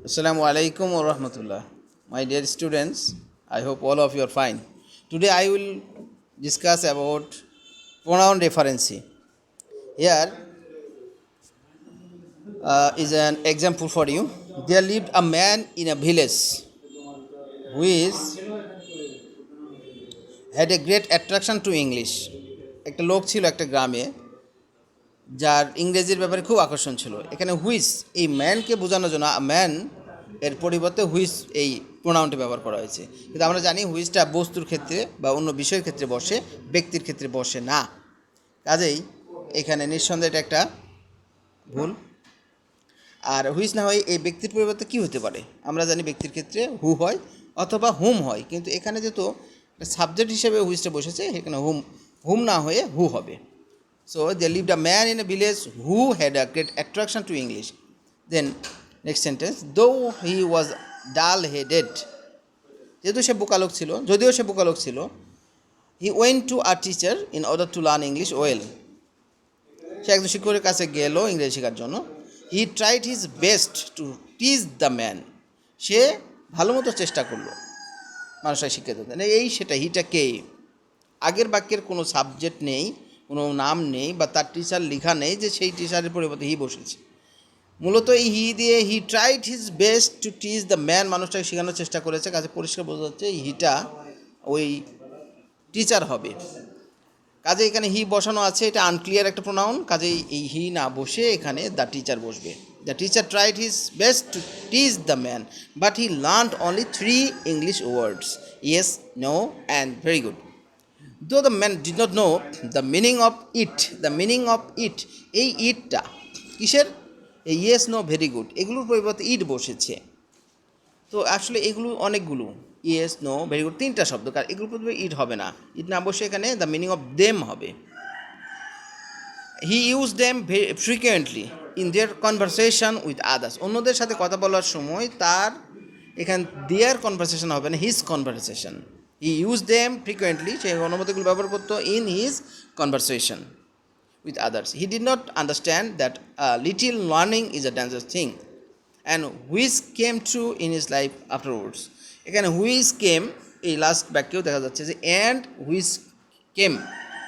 Assalamu alaikum wa rahmatullah. My dear students, I hope all of you are fine. Today I will discuss about pronoun referency. Here is an example for you. There lived a man in a village who had a great attraction to English. একটা লোক ছিল একটা গ্রামে যার ইংরেজির ব্যাপারে খুব আকর্ষণ ছিল। এখানে হুইস এই ম্যানকে বোঝানোর জন্য ম্যান এর পরিবর্তে হুইস এই প্রোনাউনটি ব্যবহার করা হয়েছে। কিন্তু আমরা জানি হুইসটা বস্তুর ক্ষেত্রে বা অন্য বিষয়ের ক্ষেত্রে বসে, ব্যক্তির ক্ষেত্রে বসে না। কাজেই এখানে নিঃসন্দেহে এটা একটা ভুল। আর হুইস না হয় এই ব্যক্তির পরিবর্তে কী হতে পারে? আমরা জানি ব্যক্তির ক্ষেত্রে হু হয় অথবা হুম হয়, কিন্তু এখানে যেহেতু একটা সাবজেক্ট হিসেবে হুইসটা বসেছে, এখানে হুম না হয়ে হু হবে। So there lived a man in a village who had a great attraction to English. Then next sentence, though he was dull-headed, যদিও সে বোকালোক ছিল, he went to a teacher in order to learn English well. সে একজন শিক্ষকের কাছে গেল ইংরেজি শেখার জন্য। He tried his best to teach the man. সে ভালো মতো চেষ্টা করলো মানুষকে শিক্ষা দিতে। এই সেটা হিটা কে? আগের বাক্যের কোনো সাবজেক্ট নেই, কোনো নাম নেই বা তার টিচার লেখা নেই যে সেই টিচারের পরিবর্তে হি বসেছে। মূলত এই হি দিয়ে he tried his best to teach the man, মানুষটাকে শেখানোর চেষ্টা করেছে। কাজে পরিষ্কার বোঝা যাচ্ছে হিটা ওই টিচার হবে। কাজে এখানে হি বসানো আছে, এটা আনক্লিয়ার একটা প্রোনাউন। কাজেই এই হি না বসে এখানে দ্য টিচার বসবে। The teacher tried his best to teach the man, but he learned only 3 English words, yes, no and very good. Though the man did not know the meaning of it, এই ইটটা কিসের? এই yes, no, very good এগুলোর পরিবর্তে ইট বসেছে। তো আসলে এগুলো অনেকগুলো, ইয়েস, নো, ভেরি গুড 3টা শব্দ, কারণ এগুলোর পরিবর্তে ইট হবে না। ইট না বসে এখানে দ্য মিনিং অফ দেম হবে। হি use them frequently in their conversation with others, অন্যদের সাথে কথা বলার সময় তার এখানে দেয়ার কনভারসেশন হবে না, his conversation. He use them frequently, সে অনুমতিগুলো ব্যবহার করতো in his conversation with others. He did not understand that little learning is a dangerous thing and which came true in his life afterwards. এখানে which came এই last বাক্যেও দেখা যাচ্ছে যে and which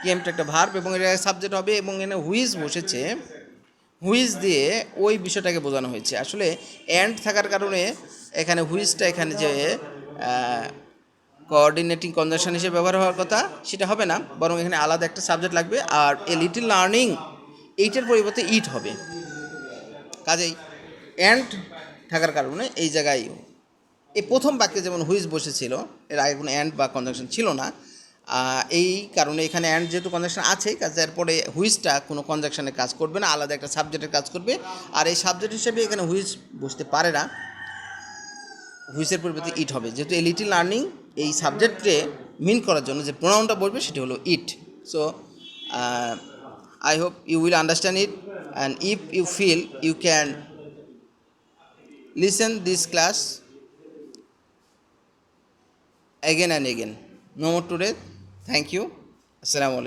কেমটা একটা ভার্ব এবং এটা সাবজেক্ট হবে, এবং এখানে হুইচ বসেছে। হুইচ দিয়ে ওই বিষয়টাকে বোঝানো হয়েছে। আসলে অ্যান্ড থাকার কারণে এখানে হুইচটা এখানে যে কোঅর্ডিনেটিং কনজাংশন হিসেবে ব্যবহার হওয়ার কথা সেটা হবে না, বরং এখানে আলাদা একটা সাবজেক্ট লাগবে। আর এ লিটিল লার্নিং এইটার পরিবর্তে ইট হবে। কাজেই অ্যান্ড থাকার কারণে এই জায়গায় এই প্রথম বাক্যে যেমন হুইচ বসেছিল, এর আগে কোনো অ্যান্ড বা কনজাংশন ছিল না। এই কারণে এখানে অ্যান্ড যেহেতু কনজাংশন আছে, কাজে এরপরে হুইচটা কোনো কনজাংশনের কাজ করবে না, আলাদা একটা সাবজেক্টের কাজ করবে। আর এই সাবজেক্ট হিসেবে এখানে হুইচ বসতে পারে না, হুইচের পরিবর্তে ইট হবে। যেহেতু এই লিটিল লার্নিং এই সাবজেক্টকে মিন করার জন্য যে প্রোনাউনটা বলবে সেটি হলো it. So I hope you will understand it, and if you feel you can listen this class again and again. No more today. Thank you. Assalamu alaikum.